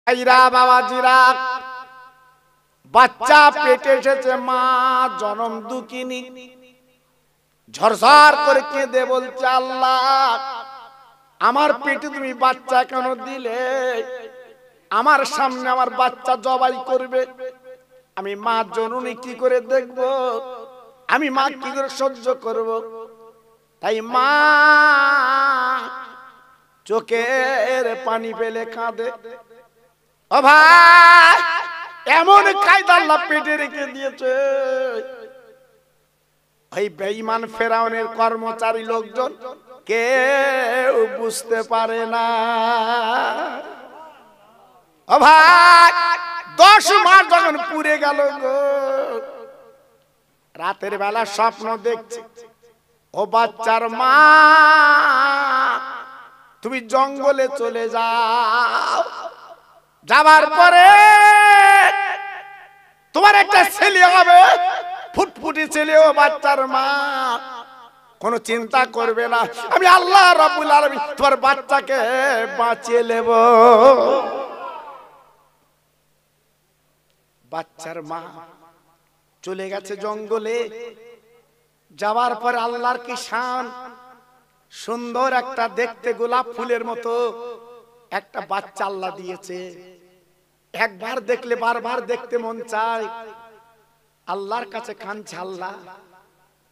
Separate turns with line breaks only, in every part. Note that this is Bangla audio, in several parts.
ভাইরা বাবাজিরা, বাচ্চা পেটে এসেছে, মা জনম দুঃখিনী, ঝরঝর করে কেঁদে বলছে, আল্লাহ আমার পেটে তুমি বাচ্চা কেন দিলে? আমার সামনে আমার বাচ্চা জবাই করবে, আমি মা জননী কি করে দেখব? আমি মা কি করে সহ্য করব? তাই মা চোখের পানি ফেলে কাঁদে। ও ভাই, এমন কায়দা আল্লাহ পেটে রেখে দিয়েছে, ওই বেঈমান ফেরাউনের কর্মচারী লোকজন কেউ বুঝতে পারে না। ও ভাই, 10 মাস যখন পুড়ে গেল গো, রাতের বেলা স্বপ্ন দেখছে, ও বাচ্চার মা তুমি জঙ্গলে চলে যাও, যাবার পরে তোমার একটা ছেলে হবে, ফুটফুটি ছেলে। ও বাচ্চার মা কোনো চিন্তা করবে না, আমি আল্লাহ রাব্বুল আলামিন তোমার বাচ্চাকে বাঁচিয়ে নেব। বাচ্চার মা চলে গেছে জঙ্গলে, যাওয়ার পর আল্লাহর কি শান, সুন্দর একটা দেখতে গোলাপ ফুলের মতো একটা বাচ্চা আল্লাহ দিয়েছে। একবার দেখলে বারবার দেখতে মন চায়। আল্লাহর কাছে কাঁদছে, আল্লাহ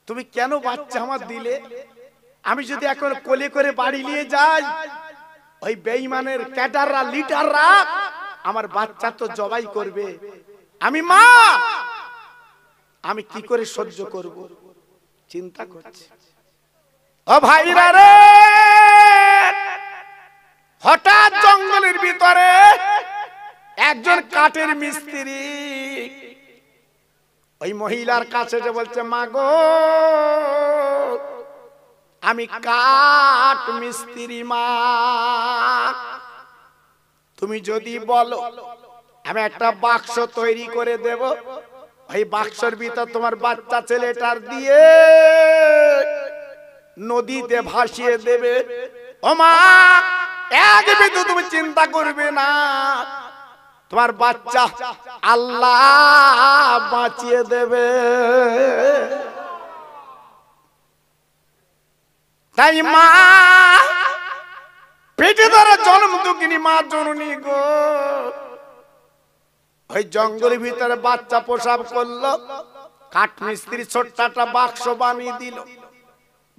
তুমি কেন বাচ্চা আমার দিলে? আমি যদি এখন কোলে করে বাড়ি নিয়ে যাই, ওই বেঈমানের ক্যাডাররা, লিডাররা আমার বাচ্চা তো জবাই করবে, আমি মা আমি কি করে সহ্য করব? চিন্তা করছে। ও ভাইরা রে, হঠাৎ জঙ্গলের ভিতরে একজন কাঠের মিস্ত্রি ওই মহিলার কাছে যে বলছে, মা গো আমি কাঠ মিস্ত্রি, মা তুমি যদি বলো আমি একটা বাক্স তৈরি করে দেব, ওই বাক্সের ভিতর তোমার বাচ্চা ছেলেটার দিয়ে নদীতে ভাসিয়ে দেবে। ও মা, এক বিন্দু তুমি চিন্তা করবে না, তোমার বাচ্চা আল্লাহ বাঁচিয়ে দেবে। তাই মা পেটে ধরে জন্ম দুঃখিনী মা জননী গো, ওই জঙ্গলের ভিতরে বাচ্চা প্রসব করলো, কাঠ মিস্ত্রি ছোট্ট একটা বাক্স বানিয়ে দিল।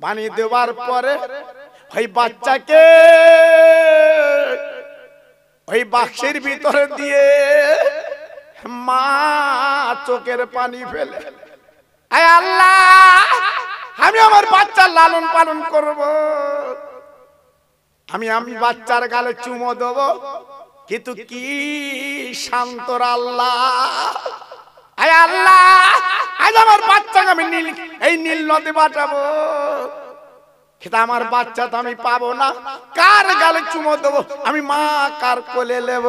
বানিয়ে দেওয়ার পরে ওই বাচ্চাকে ওই বাক্সের ভিতরে দিয়ে মা চোখের পানি ফেলে, আয় আল্লাহ আমি আমার বাচ্চার লালন পালন করব, আমি বাচ্চার গালে চুমো দেব, কিন্তু কি শান্তর আল্লাহ, আয় আল্লাহ আজ আমার বাচ্চাকে আমি এই নীল নদে পাঠাবো, কিন্তু আমার বাচ্চা তো আমি পাবো না, কার গালে চুমো দেবো আমি, মা কার কোলে নেব?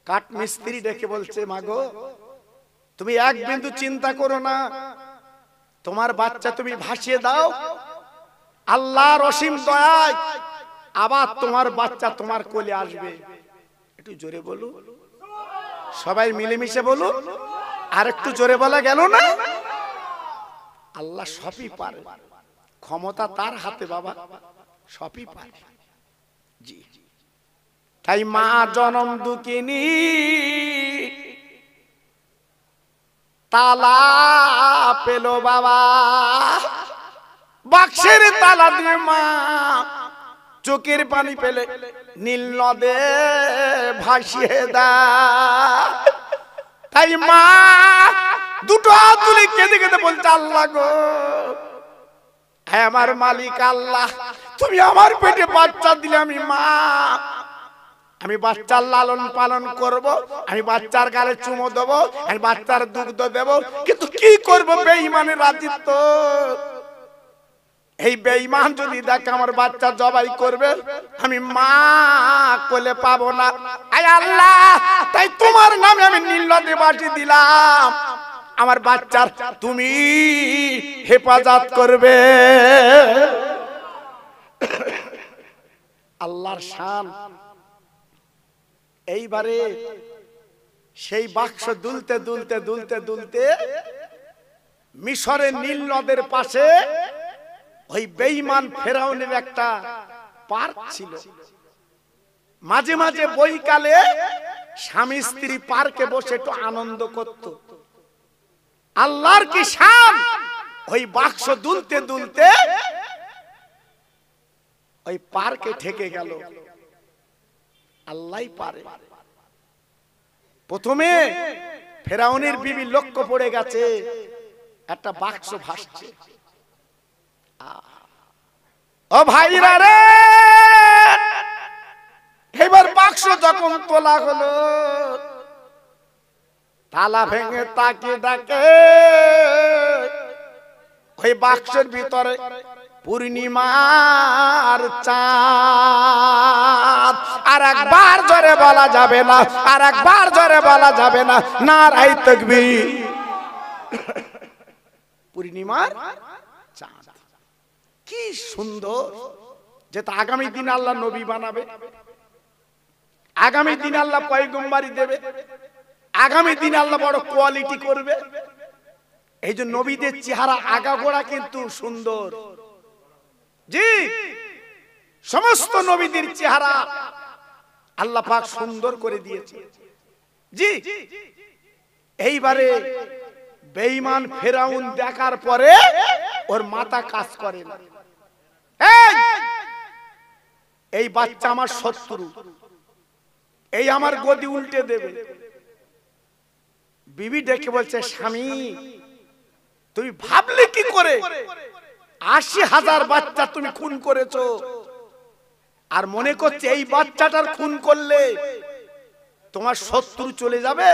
কাঠ মিস্ত্রি ডেকে বলছে, মা গো তুমি এক বিন্দু চিন্তা করো না, তোমার বাচ্চা তুমি ভাসিয়ে দাও, আল্লাহর অসীম দয়ায় আবার তোমার বাচ্চা তোমার কোলে আসবে। একটু জোরে বলুন, সবাই মিলেমিশে বলুন, আর একটু জোরে বলা গেল না? আল্লাহ সবই পারে, ক্ষমতা তার হাতে বাবা, সবই পারে। জি, তাই মা জনম দুঃখিনী তালা পেল বাবা, বাক্সের তালা দিয়ে মা চোখের পানি পেলে নীল নদে ভাসিয়ে দেয়। তাই মা দুটো হাত তুলে কেঁদে কেঁদে বলছে, আল্লাহ গো, হ্যাঁ আমার মালিক আল্লাহ, তুমি আমার পেটে বাচ্চা দিলে, আমি মা আমি বাচ্চার লালন পালন করব, আমি বাচ্চার গালে চুমো দেবো, আমি বাচ্চার দুগ্ধ দেব, কিন্তু কি করবো বেঈমানের রাজিত্ব, এই বেঈমান যদি দেখে আমার বাচ্চা জবাই করবে, আমি মা কোলে পাবো না। আয় আল্লাহ, তাই তোমার নামে আমি নীল নদে বাটি দিলাম, আমার বাচ্চার তুমি হেফাজত করবে। আল্লাহর শান। এইবারে সেই বাক্স দুলতে দুলতে দুলতে দুলতে মিশরের নীল নদের পাশে ওই বেঈমান ফেরাউনের একটা পার্ক ছিল। মাঝে মাঝে বৈকালে স্বামী স্ত্রী পার্কে বসে একটু আনন্দ করত। আল্লাহর কি শান, ওই বাক্স দুলতে দুলতে ওই পার্কে ঠেকে গেল। আল্লাহই পারে। প্রথমে ফেরাউনের বিবি লক্ষ্য পড়ে গেছে একটা বাক্স ভাসছে। ও ভাইরা রে, এবার বাক্স যখন তোলা হলো, তালা ভেঙে তাকে ডাকে ওই বাক্সের ভিতরে পূর্ণিমার চাঁদ। আর একবার জোরে বলা যাবে না, আর একবার জোরে বলা যাবে না, নারায়ে তাকবীর। পূর্ণিমার চাঁদ কি সুন্দর! যেটা আগামী দিন আল্লাহ নবী বানাবে, আগামী দিন আল্লাহ পয়গম্বরী দেবে, আগামী দিন আল্লাহ বড় কোয়ালিটি করবে। এই যে নবীদের চেহারা আগাগোড়া কিন্তু সুন্দর। জি, সমস্ত নবীদের চেহারা আল্লাহ পাক সুন্দর করে দিয়েছে। জি, এইবারে বেঈমান ফেরাউন দেখার পরে ওর মাথা কাজ করে না। এই বাচ্চা আমার শত্রু, এই আমার গদি উল্টে দেবে। বিবি ডেকে বলছে, স্বামী তুমি ভাবলে কি করে ৮০,০০০ বাচ্চা তুমি খুন করেছো, আর মনে করছে এই বাচ্চাটার খুন করলে তোমার শত্রু চলে যাবে,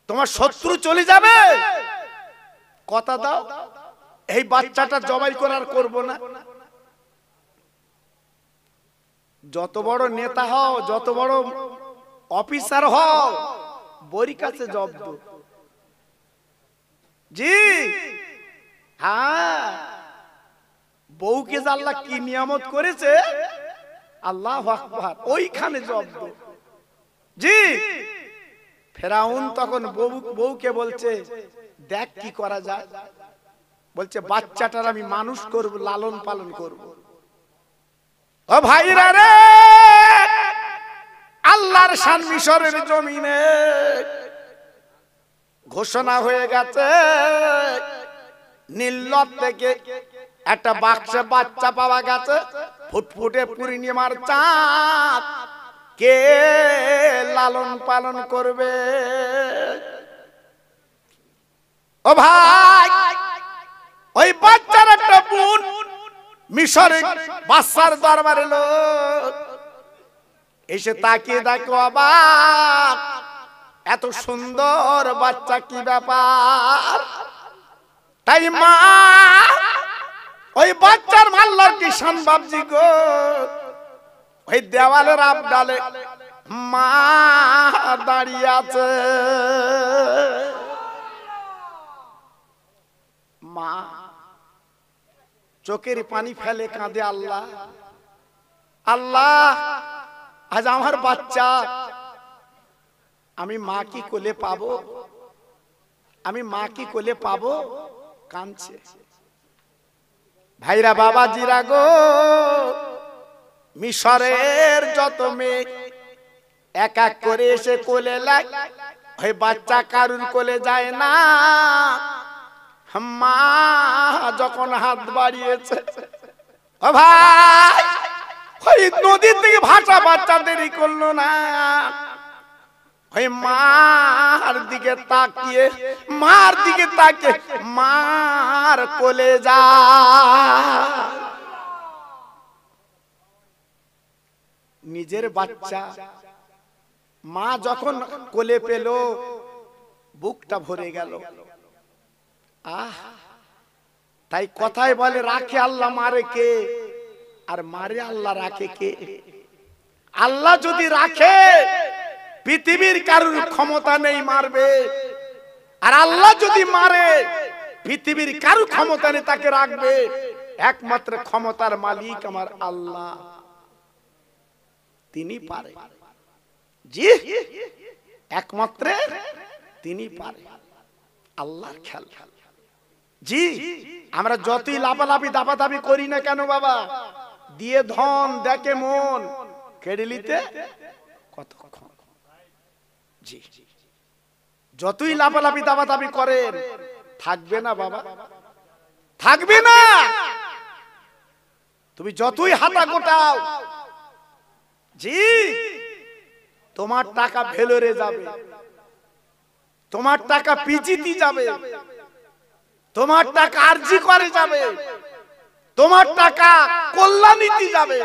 তোমার শত্রু চলে যাবে। কথা দাও এই বাচ্চাটা জবাই করার করব না। যত বড় নেতা হও, যত বড় অফিসার হও, বড়ি কাছে জব্দ। জি হ্যাঁ, বউকে যে আল্লাহ কি নিয়ামত করেছে, আল্লাহু আকবার, ওইখানে জব্দ। জি, ফেরাউন তখন বউকে বলছে, দেখ কি করা যায়। বলছে বাচ্চাটার আমি মানুষ করব, লালন পালন করব। ও ভাইরা রে, আল্লাহর শান মিশরের জমিনে ঘোষণা হয়ে গেছে, নীল নদ থেকে একটা বাক্সে বাচ্চা পাওয়া গেছে, ফুটফুটে পূর্ণিমার চাঁদ। কে লালন পালন করবে? ও ভাই, ওই বাচ্চার একটা বোন মিশরে বাদশার দরবারে এলো, এসে তাকিয়ে দেখো অবাক, এত সুন্দর বাচ্চা, কি ব্যাপার? তাই মা ওই বাচ্চার আল্লাহর কি শান বাবজি গো, ওই দেওয়ালের আবডালে মা দাঁড়িয়ে আছে। মা চোখের পানি ফেলে কাঁদে, আল্লাহ আল্লাহ, আজ আমার বাচ্চা, আমি মা কি কোলে পাবো, আমি মা কি কোলে পাবো? কাঁদছে। ভাইরা বাবাজিরা গো, মিশরের যত মেয়ে এক এক করে এসে কোলে লাগ, ওই বাচ্চা কারুর কোলে যায় না। মা যখন হাত বাড়িয়েছে, ও ভাই, ওই নদীর দিকে ভাষা বাচ্চা দেরি করলো না, ওই মার দিকে তাকিয়ে, মার দিকে তাকিয়ে মার কোলে যা। নিজের বাচ্চা মা যখন কোলে পেল, বুকটা ভরে গেল। আহ, তাই কথায় বলে, রাখে আল্লাহ, মারে কে? আর মারে আল্লাহ, রাখে কে? আল্লাহ যদি রাখে, পৃথিবীর কারোর ক্ষমতা নেই মারবে। আর আল্লাহ যদি মারে, পৃথিবীর কারোর ক্ষমতা নেই তাকে রাখবে। একমাত্র ক্ষমতার মালিক আমার আল্লাহ, তিনি পারে। জি, একমাত্র তিনি পারে, আল্লাহর খেলা। জি, আমরা যতই লাফালাফি দাপাদাপি করি না কেন বাবা, দিয়ে ধন দেখে মন কেড়ে নিতে কতক্ষণ। জি, যতই লাফালাফি দাপাদাপি করেন থাকবে না বাবা, থাকবে না। তুমি যতই হাতা গোটাও, জি, তোমার টাকা ভেলোরে যাবে, তোমার টাকা পিজিতে যাবে, তোমার টাকা আরজি করে যাবে, তোমার টাকা কল্যাণীতে যাবে।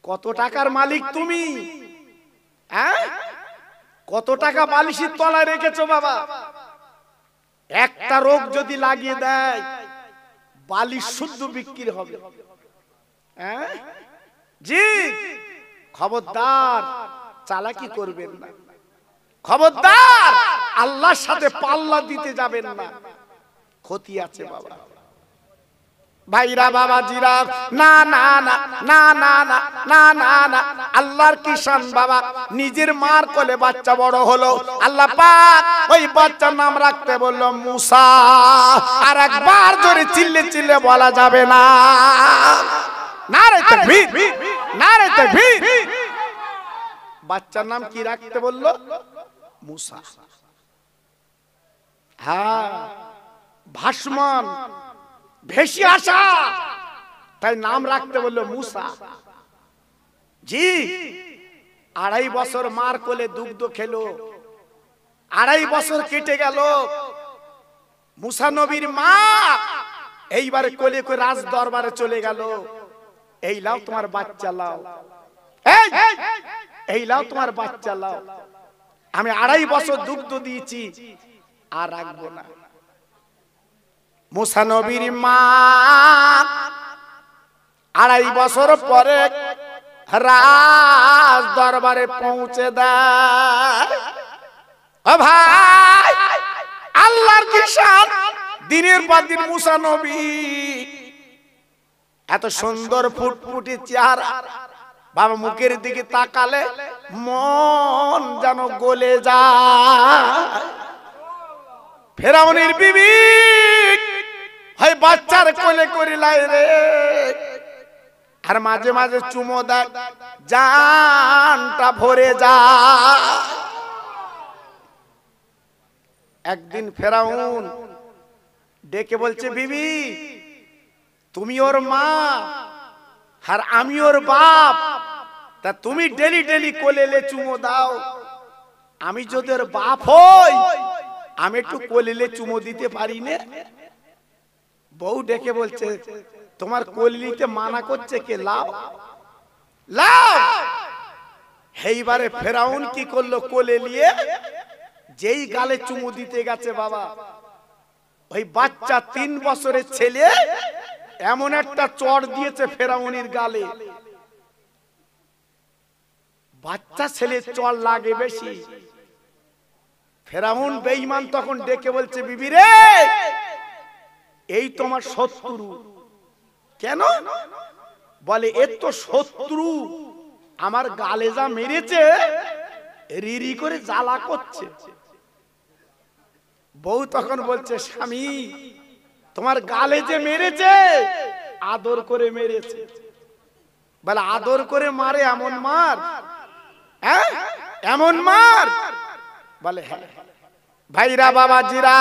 কত টাকার মালিক তুমি? হ্যাঁ, কত টাকা বালিশের তলায় রেখেছো বাবা? একটা রোগ যদি লাগিয়ে দেয় বালিশ শুদ্ধ বিক্রি হবে। হ্যাঁ জি, খবরদার চালাকি করবেন না, খবরদার আল্লাহর সাথে পাল্লা দিতে যাবেন না, ক্ষতি আছে বাবা। ভাইরা বাবাজিরা, না না না না না না না না না, আল্লাহর কি শান বাবা, নিজের মার কোলে বাচ্চা বড় হলো, আল্লাহ পাক ওই বাচ্চার নাম রাখতে বলল মুসা। আর একবার জোরে চিল্লে চিল্লে বলা যাবে না, নারে তাকবীর, নারে তাকবীর। বাচ্চার নাম কি রাখতে বলল? মুসা। হ্যাঁ, ভাসমান, ভেসে আসা, তাই নাম রাখতে বললো মুসা। জি, 2.5 বছর মার কোলে দুগ্ধ খেলো, 2.5 বছর কেটে গেল। মুসা নবীর মা এইবারে কোলে করে রাজ দরবারে চলে গেল, এই লাও তোমার বাচ্চা লাও, এই লাও তোমার বাচ্চা লাও, আমি 2.5 বছর দুগ্ধ দিয়েছি আর রাখবো না। মুসা নবীর মা 2.5 বছর পরে রাজ দরবারে পৌঁছে দেয়। ও ভাই, আল্লাহর কি শান, দিনের পর দিন মুসা নবী এত সুন্দর ফুটফুটে চেহারা, বাবা মুখের দিকে তাকালে মন যেন গলে যায়। ফেরাউনের বিবি হয় বাচ্চার কোলে করে লাই রে, আর মাঝে মাঝে চুমো দেয়, জানটা ভরে যায়। একদিন ফেরাউন ডেকে বলছে, বিবি তুমি ওর মা আর আমি ওর বাপ, তা তুমি ডেলি ডেলি কোলে লে চুমো দাও, আমি যদি ওর বাপ হই আমি একটু কোলে লে চুমো দিতে পারি না? বউ ডেকে বলছে, তোমার কোলে নিতে মানা করছে কে? লাও লাও। এইবারে ফেরাউন কি করলো, কোলে নিয়ে যেই গালে চুমু দিতে গেছে বাবা, ওই বাচ্চা 3 বছরের ছেলে এমন একটা চড় দিয়েছে ফেরাউনের গালে, বাচ্চা ছেলে চড় লাগে বেশি। ফেরাউন বেঈমান তখন ডেকে বলছে, বিবি রে এই তোমার শত্রু। কেন? বলে এর তো শত্রু, আমার গালে যা মেরেছে রিরি করে জ্বালা করছে। বউ তখন বলছে, স্বামী তোমার গালে যে মেরেছে আদর করে মেরেছে। বলে আদর করে মারে এমন মার? হ্যাঁ এমন মার? বলে হ্যাঁ। ভাইরা বাবাজিরা,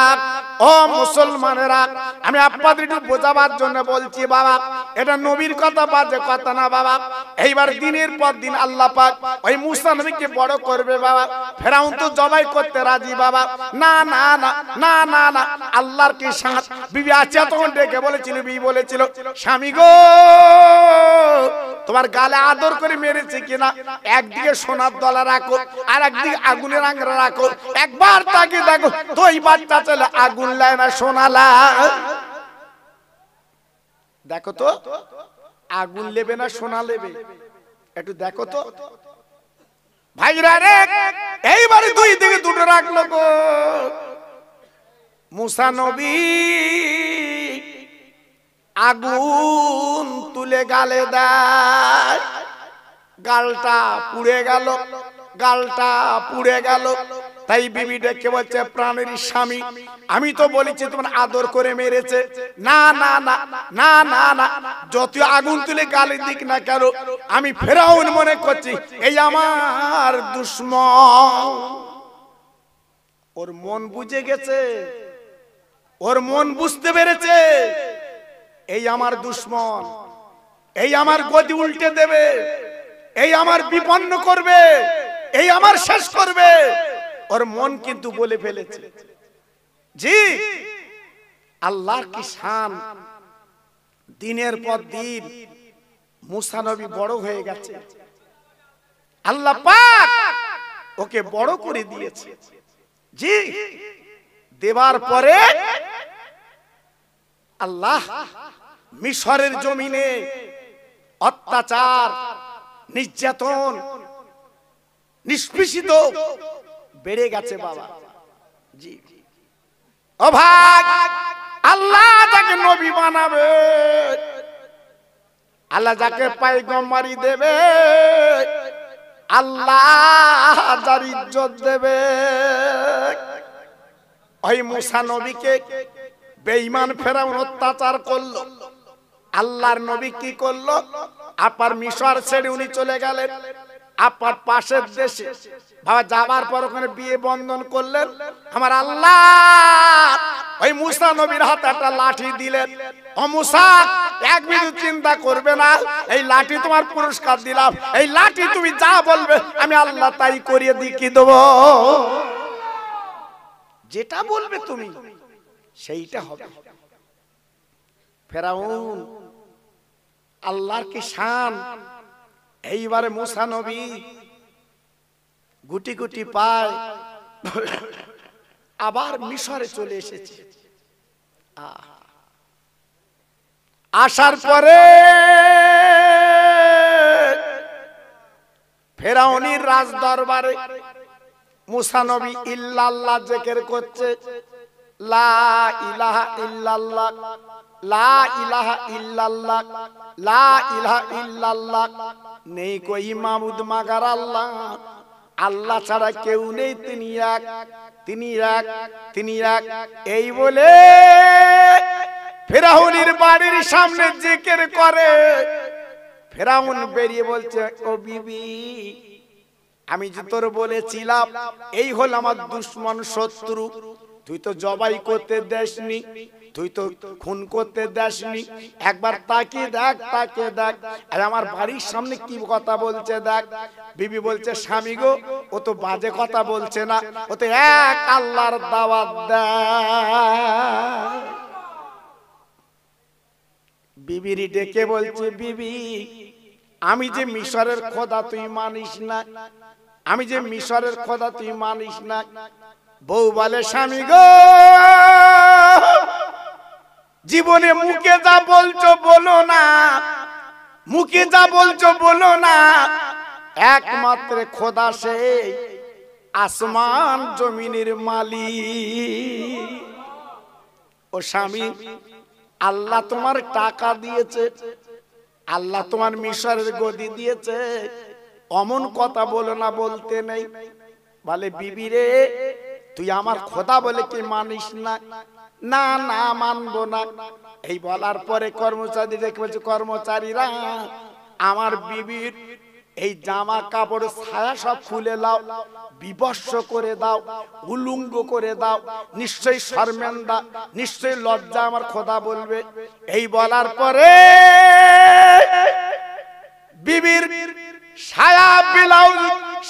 ও মুসলমানেরা, আমি আপনাদের একটু বোঝাবার জন্য বলছি বাবা, এটা নবীর কথা বাজে কথা না বাবা। এইবার দিনের পর দিন আল্লাহ পাক ওই মুসা নবীকে বড় করবে বাবা। ফেরাউন তো জবাই করতে রাজি বাবা, না না না না না না, আল্লাহর কি সাথ। বিবি আছে তখন ডেকে বলেছিল, বিবি বলেছিল, স্বামী গো তোমার গালে আদর করে মেরেছে কিনা একদিকে সোনার দলা রাখো আর একদিকে আগুনের আংরা রাখো, একবার তাকে দেখো তো এই বাচ্চা চলে আগুন লাই না সোনা লাই। দেখো তো আগুন লেবে না সোনা লেবে, একটু দেখো তো ভাইরা রে। এইবারে দুই দিকে দুটো রাখলো গো। মুসা নবী আগুন তুলে গালে দেয়, গালটা পুড়ে গেল, গালটা পুড়ে গেল। তাই বিবি ডেকে বলছে, প্রাণের স্বামী, আমি তো বলেছি তোমার আদর করে মেরেছে। না না না না না না, যত আগুন তুলে গালে দিক না কেন, আমি ফেরাউন মনে করছি এই আমার দুশমন। ওর মন বুঝে গেছে, ওর মন বুঝতে পেরেছে এই আমার দুশমন, এই আমার গদি উল্টে দেবে, এই আমার বিপন্ন করবে, এই আমার শেষ করবে। ওর মন কিন্তু বলে ফেলেছে। জি, আল্লাহর কি শান। দিনের পর দিন মুসা নবী বড় হয়ে গেছে, আল্লাহ পাক ওকে বড় করে দিয়েছে। জি, দেবার পরে আল্লাহ মিশরের জমিনে অত্যাচার, নির্যাতন, নিষ্পেষিত বেড়ে গেছে বাবা। জি, ও ভাই, আল্লাহ যাকে নবী বানাবে, আল্লাহ যাকে পয়গম্বরী দেবে, আল্লাহ যার ইজ্জত দেবে, ওই মুসা নবীকে বেঈমান ফেরাউন অত্যাচার করলো। আল্লাহর নবী কি করলো? আপার মিশর ছেড়ে উনি চলে গেলেন আপার পাশের দেশে। বাবা যাবার পর ওখানে বিয়ে বন্ধন করলেন। আমার আল্লাহ ওই মুসা নবীর হাতে একটা লাঠি দিলেন। ও মুসা, এক মিনিট চিন্তা করবে না, এই লাঠি তোমার পুরস্কার দিলাম, এই লাঠি তুমি যা বলবে আমি আল্লাহ তাই করিয়ে দেখিয়ে দেব। যেটা বলবে তুমি সেইটা হবে। ফেরাউন, আল্লাহর কি শান। এইবারে মুসা নবী গুটি গুটি পায় আবার মিশরে চলে এসেছে। আসার পরে ফেরাউনের রাজ দরবারে মুসা নবী ইল্লাল্লাহ জিকির করছে, লা ইলাহা ইল্লাল্লাহ, লা ইলাহা ইল্লাল্লাহ, লা ইলাহা ইল্লাল্লাহ। নেই কই মাবুদ মাগার আল্লাহ, আল্লাহ ছাড়া কেউ নেই, তিনি এক, তিনি এক, তিনি এক। এই বলে ফেরাউনের বাড়ির সামনে জিকির করে। ফেরাউন বেরিয়ে বলছে, ও বিবি, আমি যে তোর বলেছিলাম এই হল আমার দুশমন শত্রু, তুই তো জবাই করতে দেসনি, তুই তো খুন করতে দেসনি, একবার তাকিয়ে দেখ, তাকিয়ে দেখ, আর আমার বাড়ির সামনে কি কথা বলছে দেখ। বিবি বলছে, স্বামী গো, ও তো বাজে কথা বলছে না, ও তো এক আল্লাহর দাওয়াত দেয়। বিবিরি ডেকে বলছে, বিবি, আমি যে মিশরের খোদা তুই মানিস না, আমি যে মিশরের খোদা তুই মানিস না। বউ বলে, স্বামী গো, জীবনে মুখে যা বলছো বলো না, মুখে যা বলছো বলো না, একমাত্র খোদা সে আসমান জমিনের মালিক। ও স্বামী, আল্লাহ তোমার টাকা দিয়েছে, আল্লাহ তোমার মিশরের গদি দিয়েছে, অমন কথা বলো না, বলতে নেই। বলে, বিবি রে, তুই আমার খোদা বলে কি মানিস না? না না, মানবো না। এই বলার পরে কর্মচারী দেখে বলছে, কর্মচারীরা আমার বিবির এই জামা কাপড় ছায়া সব খুলে দাও, বিবস্ত্র করে দাও, উলঙ্গ করে দাও, নিশ্চয়ই শর্মেন্দা, নিশ্চয়ই লজ্জা আমার খোদা বলবে। এই বলার পরে বিবির ছায়া ব্লাউজ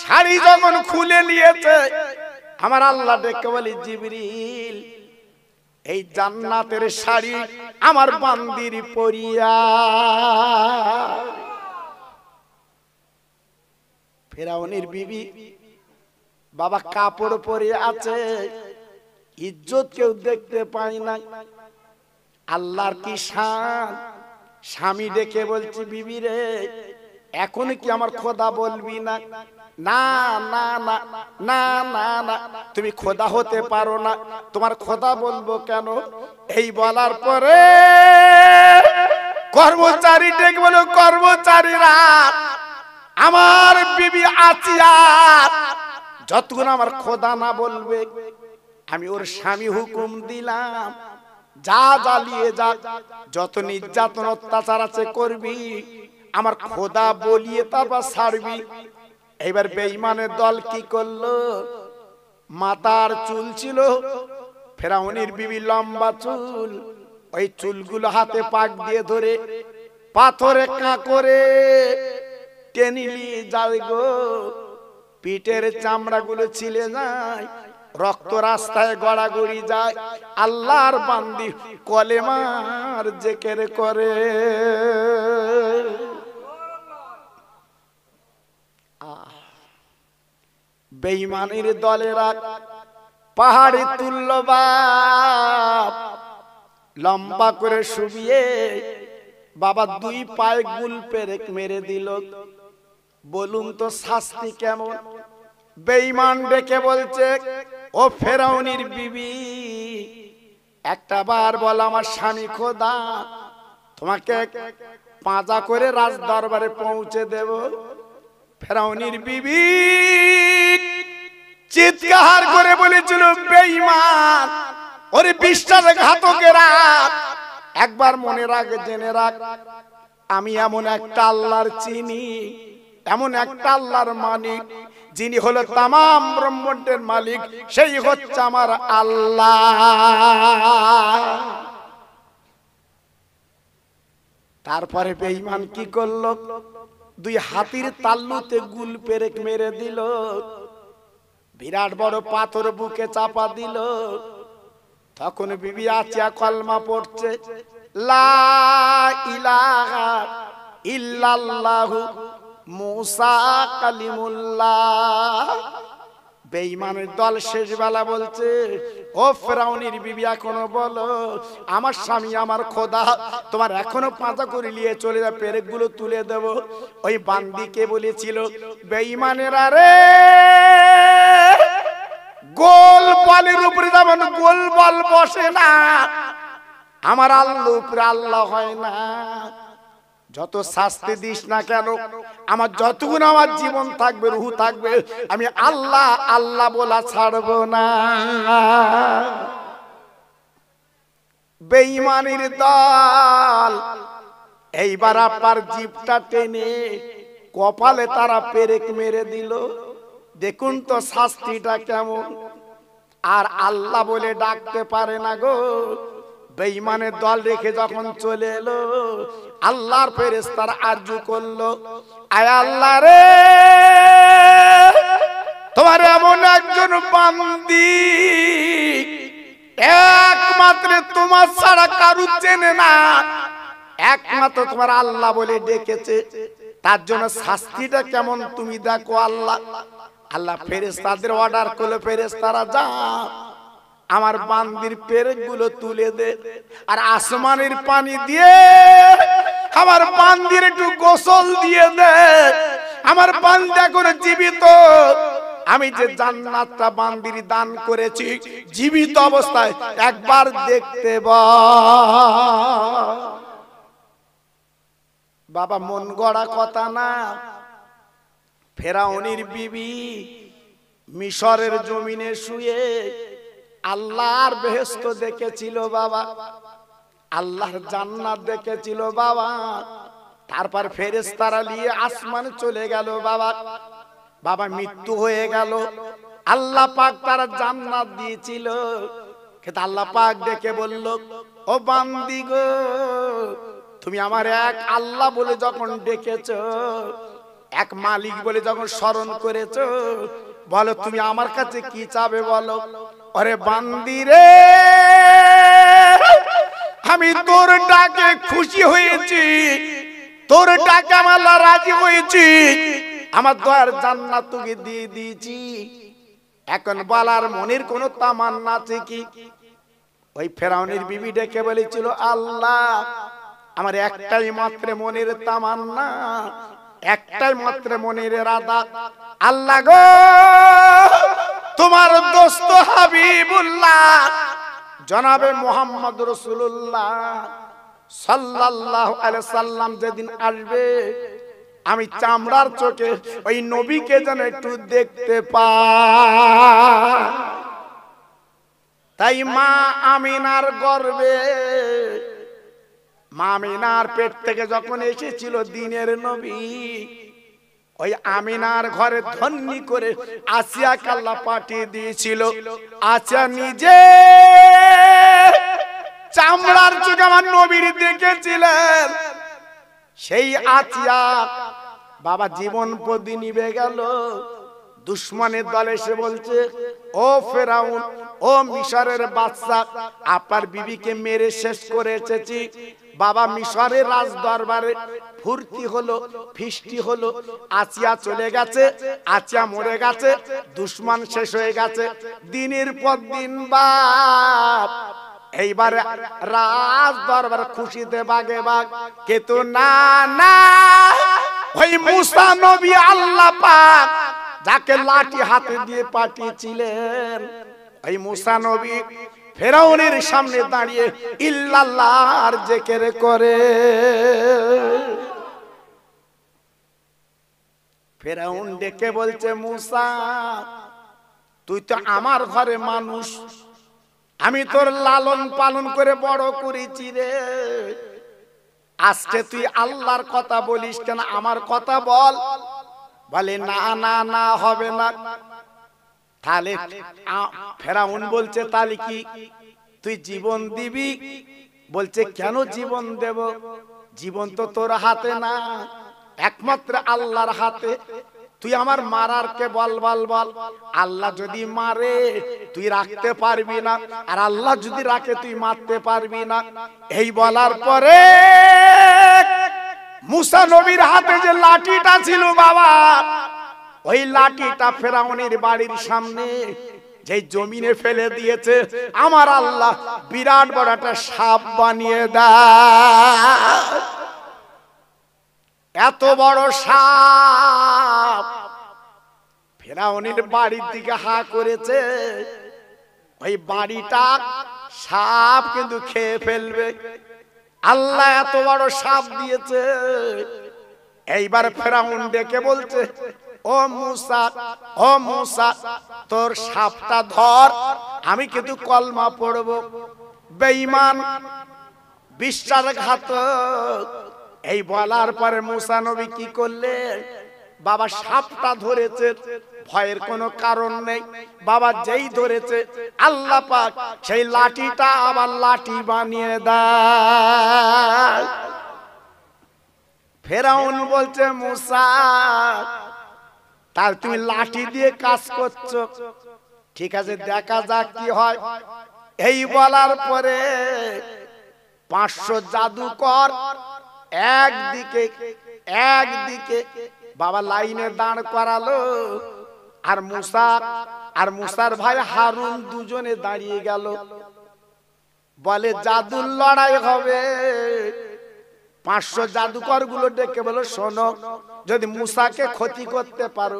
শাড়ি যখন খুলে নিয়েছে, আমার আল্লাহ ডেকে বলি, জিবরিল, এই জান্নাতের শাড়ি আমার বান্দির পরিয়া। ফেরাউনের বিবি বাবা কাপড় পরে আছে, ইজ্জত কেউ দেখতে পায় না। আল্লাহর কি শান। স্বামী ডেকে বলছি, বিবি রে, এখন কি আমার খোদা বলবি না? না না না না না না, তুমি খোদা হতে পারো না, তোমার খোদা বলবো কেন? এই বলার পরে কর্মচারী ডেকে বলো, কর্মচারীরা আমার বিবি আচিয়া যতক্ষণ আমার খোদা না বলবে আমি ওর স্বামী হুকুম দিলাম যা জ্বালিয়ে যা, যত নির্যাতন অত্যাচার আছে করবি, আমার খোদা বলিয়ে তারপর ছাড়বি। এবার বেঈমানের দল কি করলো? মাথার চুল ছিল ফেরাউনের বিবি লম্বা চুল, ওই চুলগুলো হাতে পাক দিয়ে ধরে পাথরে কাঁকরে টেনে নিয়ে যায় গো, পিঠের চামড়া গুলো ছিলে যায়, রক্ত রাস্তায় গড়াগড়ি যায়। আল্লাহর বান্দি কলেমার জিকির করে। বেঈমানের দলেরা পাহাড়ে তুল্য বাপ লম্বা করে শুবিয়ে বাবা দুই পায়ে গুল পেরেক মেরে দিল। বলুন তো শাস্তি কেমন? বেঈমান ডেকে বলছে, ও ফেরাউনির বিবি, একটা বার বল আমার স্বামী খোদা, তোমাকে পাঁজা করে রাজ দরবারে পৌঁছে দেব। ফেরাউনির বিবি চিৎকার করে বলেছিল, বেঈমান, ওরে বিশ্বাসঘাতকেরা, একবার মনে রাখ, জেনে রাখ, আমি এমন একটা আল্লাহর চিনি, এমন একটা আল্লাহর মালিক যিনি হলো তামাম ব্রহ্মাণ্ডের মালিক, সেই হচ্ছে আমার আল্লাহ। তারপরে বেঈমান কি করলো? দুই হাতির তাল্লুতে গুল পেরেক মেরে দিল, বিরাট বড় পাথর বুকে চাপা দিল। তখন বিবি আচিয়া কলমা পড়ছে, লা ইলাহা ইল্লাল্লাহু মুসা কালিমুল্লাহ। বেঈমানের দল শেষ বেলা বলছে, ও ফেরাউনের বিবি, এখনো বলো আমার স্বামী আমার খোদা, তোমার এখনো পাঁজা করে নিয়ে চলে যা, পেরেকগুলো তুলে দেব। ওই বান্দিকে বলেছিল, বেঈমানেরা রে, গোল বলের উপরে যেমন গোল বল বসে না, আমার আল্লাহর উপরে আল্লাহ হয় না। যত শাস্তি দিস না কেন, আমার যতক্ষণ আমার জীবন থাকবে, রূহ থাকবে, আমি আল্লাহ আল্লাহ বলা ছাড়বো না। বেঈমানের দল এইবার আপনার জিভটা টেনে কপালে তারা পেরেক মেরে দিল। দেখুন তো শাস্তিটা কেমন। আর আল্লাহ বলে ডাকতে পারে না গো। বেঈমানের দল রেখে যখন চলে এলো, আল্লাহর ফেরেশতারা আরজু করলো, আয় আল্লাহ রে, তোমার এমন একজন বান্দি একমাত্র তোমার ছাড়া কারু চেনে না, একমাত্র তোমার আল্লাহ বলে ডেকেছে, তার জন্য শাস্তিটা কেমন তুমি দেখো আল্লাহ। আল্লাহ ফেরেশতাদের অর্ডার করলো, ফেরেশতারা যা আমার বান্দির পেরেকগুলো তুলে দে, আর আসমানের পানি দিয়ে আমার বান্দির একটু গোসল দিয়ে দে, আমার বান্দি এখন জীবিত, আমি যে জান্নাতটা বান্দির দান করেছি জীবিত অবস্থায় একবার দেখতে বাবা, মন গড়া কথা না। ফেরাউনের বিবি মিশরের জমিনে শুয়ে আল্লাহর বেহেশত দেখেছিল বাবা, আল্লাহর জান্নাত দেখেছিল বাবা। তারপর ফেরেশতারা নিয়ে আসমানে চলে গেল বাবা। বাবা মৃত্যু হয়ে গেল, আল্লাহ পাক তারা জান্নাত দিয়েছিল, কিন্তু আল্লাহ পাক ডেকে বলল, ও বান্দি গো, তুমি আমার এক আল্লাহ বলে যখন ডেকেছো, এক মালিক বলে যখন স্মরণ করেছো, বলো তুমি আমার কাছে কি চাবে বলো। আরে বান্দি রে, আমি তোর ডাকে খুশি হয়েছি, তোর ডাকে আমার রাজি হয়েছি, আমার দয়ার জান্নাত তোকে দিয়ে দিয়েছি, এখন বলার মনের কোনো তামান্না আছে কি? ওই ফেরাউনের বিবি ডেকে বলেছিল, আল্লাহ আমার একটাই মাত্র মনের তামান্না, একটাই মাত্র মনের ইরাদা, আল্লাহ গো তোমার দোস্ত হাবিবুল্লাহ জনাবে মুহাম্মদ রাসূলুল্লাহ সাল্লাল্লাহু আলাইহি সাল্লাম যেদিন আসবে আমি চামড়ার চোখে ওই নবীকে যেন একটু দেখতে পাই। তাই মা আমিনার গর্ভে, মা আমিনার পেট থেকে যখন এসেছিল দিনের নবী, ওই আমিনার ঘরে ধন্যি করে আসিয়াকে আল্লাহ পাঠিয়ে দিয়েছিল। আসিয়া নিজে চামড়ার চোখে আমার নবীর দেখেছিলেন। সেই আসিয়া বাবা জীবন প্রতি নিভে গেল। দুশমনের দল এসে বলছে, ও ফেরাউন, ও মিশরের বাদশা, আপনার বিবিকে মেরে শেষ করে এসেছি। বাবা মিশরের রাজ দরবারে ফুর্তি হলো, ফিস্টি হলো। আসিয়া চলে গেছে, আসিয়া মরে গেছে, দুশমন শেষ হয়ে গেছে। দিনের পর দিন বাপ এইবারে রাজ দরবার খুশিতে বাগে বাগ। কিন্তু না না, ওই মুসা নবী আল্লাহ পাক যাকে লাঠি হাতে দিয়ে পাঠিয়েছিলেন, ওই মুসা নবী ফেরাউনের সামনে দাঁড়িয়ে ইল্লাল্লাহর জিকির করে। ফেরাউন ডেকে বলছে, মুসা তুই তো আমার ঘরে মানুষ, আমি তোর লালন পালন করে বড় করেছি রে, আজকে তুই আল্লাহর কথা বলিস কেন, আমার কথা বল। বলে না না না, হবে না। তাহলে ফেরাউন বলছে, তাহলে কি তুই জীবন দিবি? বলছে, কেন জীবন দেব? জীবন তো তোর হাতে না, একমাত্র আল্লাহর হাতে। তুই আমার মারার কে বল বল বল। আল্লাহ যদি মারে তুই রাখতে পারবি না, আর আল্লাহ যদি রাখে তুই মারতে পারবি না। এই বলার পরে মুসা নবীর হাতে যে লাঠিটা ছিল বাবা, ওই লাঠিটা ফেরাউনের বাড়ির সামনে যে জমিনে ফেলে দিয়েছে, আমার আল্লাহ বিরাট বড় একটা সাপ বানিয়ে দেয়। এত বড় সাপ ফেরাউনের বাড়ির দিকে হা করেছে। ওই বাড়িটা সাপ কিন্তু খেয়ে ফেলবে। আল্লাহ এত বড় সাপ দিয়েছে। এইবার ফেরাউন ডেকে বলছে, ও মুসা, ও মুসা, তোর সাপটা ধর, আমি কিন্তু কলমা পড়ব। বেঈমান, বিশ্বাসঘাতক। এই বলার পরে মুসা নবী কি করলেন? বাবা সাপটা ধরেছে, ভয়ের কোনো কারণ নেই। বাবা যেই ধরেছে আল্লাহ পাক সেই লাঠিটা আবার লাঠি বানিয়ে দেয়। ফেরাউন বলছে, মুসা তার তুমি লাঠি দিয়ে কাজ করছো, ঠিক আছে দেখা যাক কি হয়। এই বলার পরে 500 জাদুকর একদিকে বাবা লাইনে দাঁড় করালো, আর মুসা আর মুসার ভাই হারুন দুজনে দাঁড়িয়ে গেল। বলে জাদুর লড়াই হবে। 500 জাদুকর গুলো ডেকে বলো, শোনো, যদি মুসাকে ক্ষতি করতে পারো,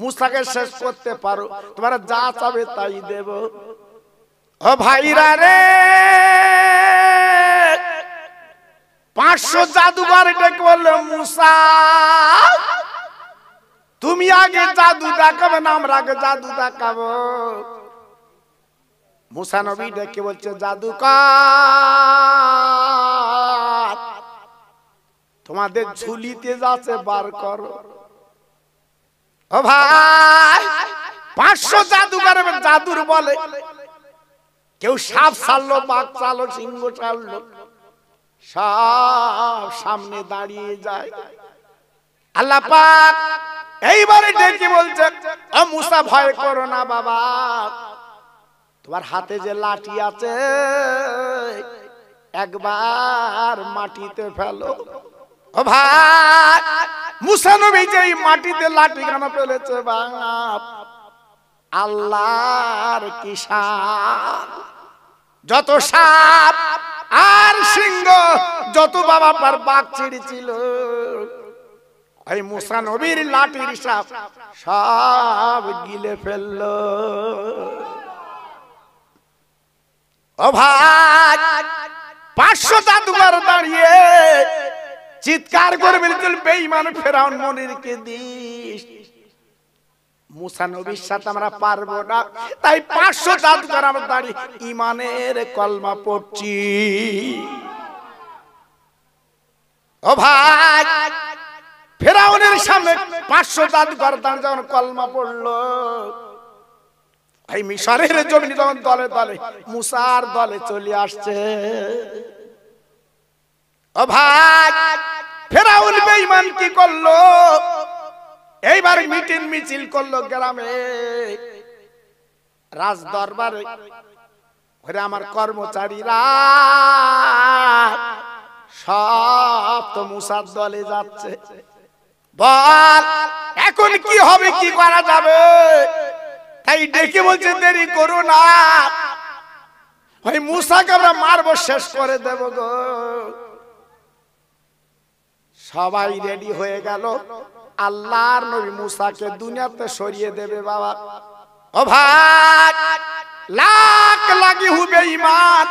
মুসাকে শেষ করতে পারো, তোমরা যা চাবে তাই দেব। ও ভাইরা রে, 500 জাদুকর ডেকে বললো, মুসা তুমি আগে জাদু দেখাবে না আমরা আগে জাদু দেখাবো? মুসা নবী ডেকে বলছে, জাদুকর তোমাদের ঝুলিতে যাচ্ছে বার করো। ও ভাই, 500 জাদুকর জাদুর বলে কেউ সাপ ছাড়লো, বাঘ ছাড়লো, সিংহ ছাড়লো, সব সামনে দাঁড়িয়ে যায়। আল্লাহ পাক এইবারে ডেকে বলছে, ও মুসা ভয় করো না বাবা, তোমার হাতে যে লাঠি আছে একবার মাটিতে ফেলো। ও ভাই, মুসা নবী যে মাটিতে লাঠি কেন ফেলেছে বাপ, আল্লাহর কি শান। যত সাপ আর সিংহ, যত বাবা পার বাঘ ছেড়েছিল, ওই মুসা নবীর লাঠির সাপ সব গিলে ফেললো। ও ভাই 500 জাদুঘর দাঁড়িয়ে চিৎকার করে বলছিল বেঈমান ফেরাউন মনিরকে দিস, মুসা নবীর সাথে আমরা পারবো না, তাই 500 জাদুঘর আমরা দাঁড়িয়ে ঈমানের কলমা পড়ছি। ও ভাই ফেরাউনের সামনে 500 জাদুঘর দাঁড়িয়ে যখন কলমা পড়লো, এই মিশরের জমিনে যখন দলে দলে মুসার দলে চলে আসছে। ও ভাই ফেরাউন বেঈমান কি করলো, এইবার মিটিং মিছিল করলো গ্রামে রাজ দরবারে। ওরে আমার কর্মচারীরা সব তো মুসার দলে যাচ্ছে, বল এখন কি হবে, কি করা যাবে? তাই ডেকে বলছে দেরি করো না, ওই মুসাকে আমরা মারবো, শেষ করে দেব গো। সবাই রেডি হয়ে গেল, আল্লাহর নবী মুসাকে দুনিয়াতে সরিয়ে দেবে বাবা। ও ভাই লাখ লাগি হবে ঈমান,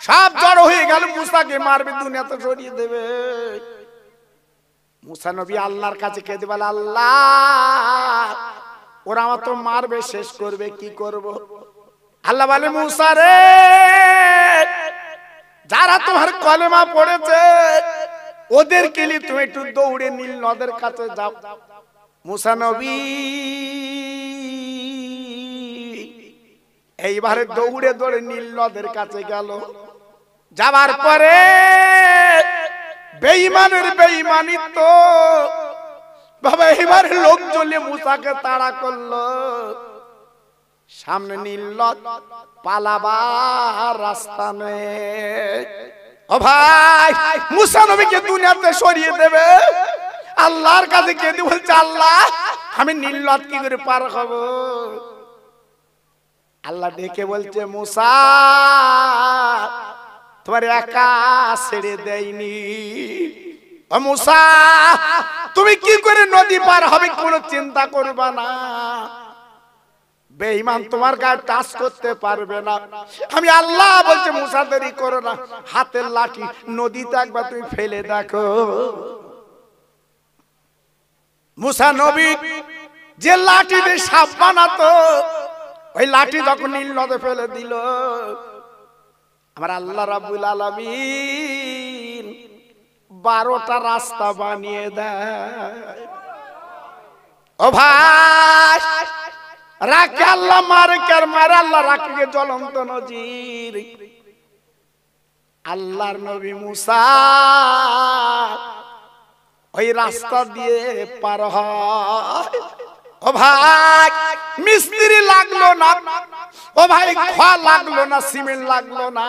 সব জড়ো হয়ে গেল, মুসাকে মারবে, দুনিয়াতে সরিয়ে দেবে। মুসা নবী আল্লাহর কাছে কেঁদে বলে, আল্লাহ ওরা আমার তো মারবে, শেষ করবে, কি করব? আল্লাহ বলে মুসা রে, যারা তোমার কলেমা পড়েছে ওদেরকে নিয়ে তুমি একটু দৌড়ে নীল নদের কাছে যাও। মুসা নবী এইবারে দৌড়ে দৌড়ে নীল নদের কাছে গেল। যাবার পরে বেঈমানের বেঈমানিত্ব বাবা, এবার লোক জ্বলে মুসাকে তাড়া করলো। সামনে নীল নদ, পালাবার রাস্তা নেই। ও ভাই মুসা নবীকে দুনিয়াতে সরিয়ে দেবে, আল্লাহর কাছে কেঁদে বলছে, আল্লাহ আমি নীল নদ কি করে পার হব? আল্লাহ ডেকে বলছে, মুসা তোমার একা ছেড়ে দেয়নি। ও মুসা তুমি কি করে নদী পার হবে কোনো চিন্তা করবা না, বেঈমান তোমার গায়ে টাচ করতে পারবে না। আমি আল্লাহ বলছে মুসা দেরি করো না, হাতের লাঠি নদীতে একবার তুমি ফেলে দেখো। মুসা নবী যে লাঠি দিয়ে সাপ বানাতো, ওই লাঠি যখন নীল নদে ফেলে দিল, আমার আল্লাহ রাব্বুল আলামিন 12টা রাস্তা বানিয়ে দেয়। ও ভাই রাখে আল্লাহ মারে, কার মারে আল্লাহ রাখে জ্বলন্ত নজির। আল্লাহর নবী মুসা ওই রাস্তা দিয়ে পার হয়। ও ভাই মিস্ত্রি লাগলো না, ও ভাই খোয়া লাগলো না, সিমেন্ট লাগলো না,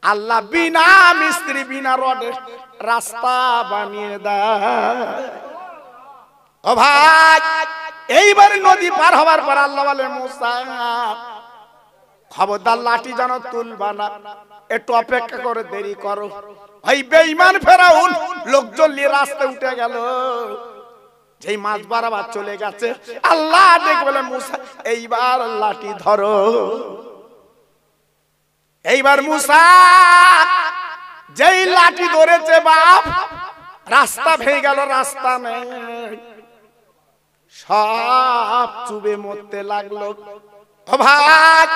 আল্লাহ বিনা মিস্ত্রি বিনা রডে রাস্তা বানিয়ে দেয়। ও ভাই এইবার নদী পার হবার পর আল্লাহ বলে মুসা খবরদার লাঠি যেন তুলবা না, একটু অপেক্ষা করে দেরি করো। ওই বেঈমান ফেরাউন লোকজন নিয়ে রাস্তায় উঠে গেল, যেই মাছ বারাবার চলে গেছে, আল্লাহ দেখে বলে মুসা এইবার লাঠি ধরো। এইবার মুসা যেই লাঠি ধরেছে বাপ, রাস্তা ভেঙে গেল, রাস্তা নেই, সব চুবে মরতে লাগলো। ও ভাই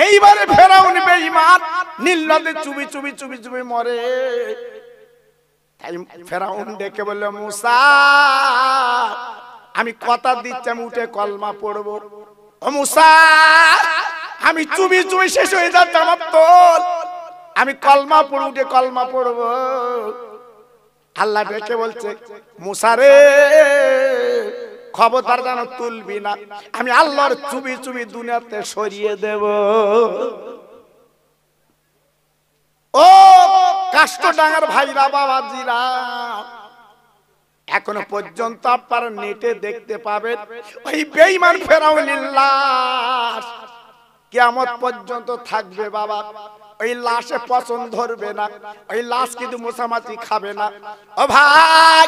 এইবারে ফেরাউন বেঈমান নীল নদে চুবি চুবি চুবি চুবি মরে। তাই ফেরাউন ডেকে বলল, মুসা আমি কথা দিচ্ছি আমি উঠে কলমা পড়বো। ও মুসা আমি চুবি চুবি শেষ হয়ে যাচ্ছে আমার তোল, আমি কলমা পড়ে উঠে কলমা পড়বো। আল্লাহ ডেকে বলছে, মুসা রে খবরদার যেন তুলবি না, আমি আল্লাহর চুবি চুবি দুনিয়াতে সরিয়ে দেব। ও কাষ্টডাঙ্গার ভাইরা বাবাজিরা, এখনো পর্যন্ত আপনারা নেটে দেখতে পাবেন ওই বেঈমান ফেরাউনের লাশ কিয়ামত পর্যন্ত থাকবে বাবা। ওই লাশে পচন ধরবে না, ওই লাশ কিন্তু মশামাছি খাবে না। ও ভাই,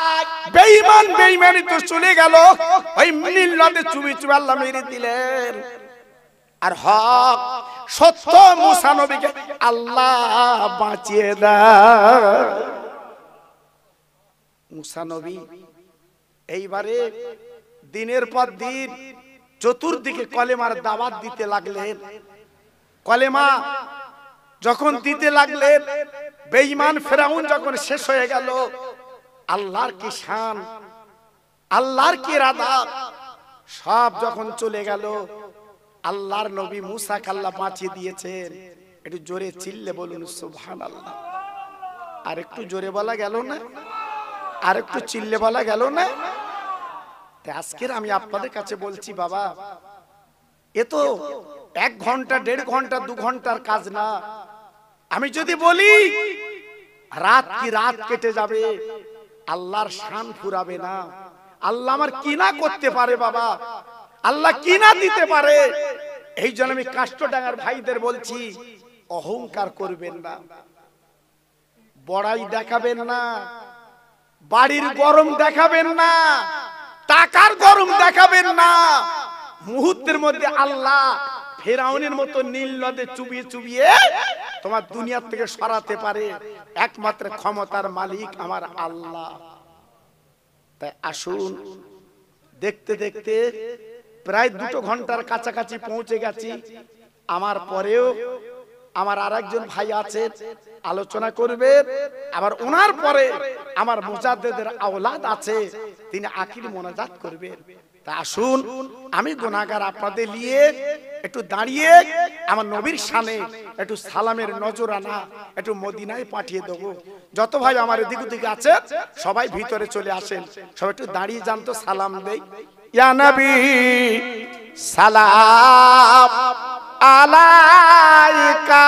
বেঈমান বেঈমানি তো চলে গেল, ওই নীল নদে চুবি চুবি আল্লাহ মেরে দিলেন। আর হক সত্য মুসা নবীকে আল্লাহ বাঁচিয়ে দেয়। মুসা নবী এইবারে দিনের পর দিন চতুর্দিকে কলেমার দাওয়াত দিতে লাগলেন। কলেমা যখন দিতে লাগলেন, বেঈমান ফেরাউন যখন শেষ হয়ে গেল, আল্লাহর কি শান, আল্লাহর কি ইরাদা, সব যখন চলে গেল, আল্লাহর নবী মুসাকে আল্লাহ বাঁচিয়ে দিয়েছেন। একটু জোরে চিল্লে বলুন সুবহানাল্লাহ। আর একটু জোরে বলা গেল না? আর একটু চিল্লে বলা গেল না? আজকের আমি আপনাদের কাছে বলছি বাবা, এ তো 1 ঘন্টা 1.5 ঘন্টা 2 ঘন্টার কাজ না। আমি যদি বলি রাত কি রাত কেটে যাবে, আল্লাহর শান ফুরাবে না। আল্লাহ আমার কি না করতে পারে বাবা, আল্লাহ কি না দিতে পারে। এই জন্য আমি কাষ্টডাঙ্গার ভাইদের বলছি, অহংকার করবেন না, বড়াই দেখাবেন না, বাড়ির গরম দেখাবেন না, টাকার গরম দেখাবেন না। মুহূর্তের মধ্যে আল্লাহ ফেরাউনের মতো নীল নদে চুবিয়ে চুবিয়ে তোমার দুনিয়া থেকে সরাতে পারে। একমাত্র ক্ষমতার মালিক আমার আল্লাহ। তাই আসুন, দেখতে দেখতে প্রায় 2 ঘন্টার কাছাকাছি পৌঁছে গেছি। আমার পরেও আমার আরেকজন ভাই আছে, আলোচনা করবে। আবার ওনার পরে আমার মুজাদ্দিদের আওলাদ আছে, তিনি আখির মোনাজাত করবেন। তা আসুন, আমি গুনাহগার আপনাদের নিয়ে একটু দাঁড়িয়ে আমার নবীর শানে একটু সালামের নজরানা একটু মদিনায় পাঠিয়ে দেব। যত ভাই আমার এদিক ওদিকে আছে সবাই ভিতরে চলে আসেন, সবাই একটু দাঁড়িয়ে যান তো, সালাম দেই। ইয়া নবী সালাম আলাইকা।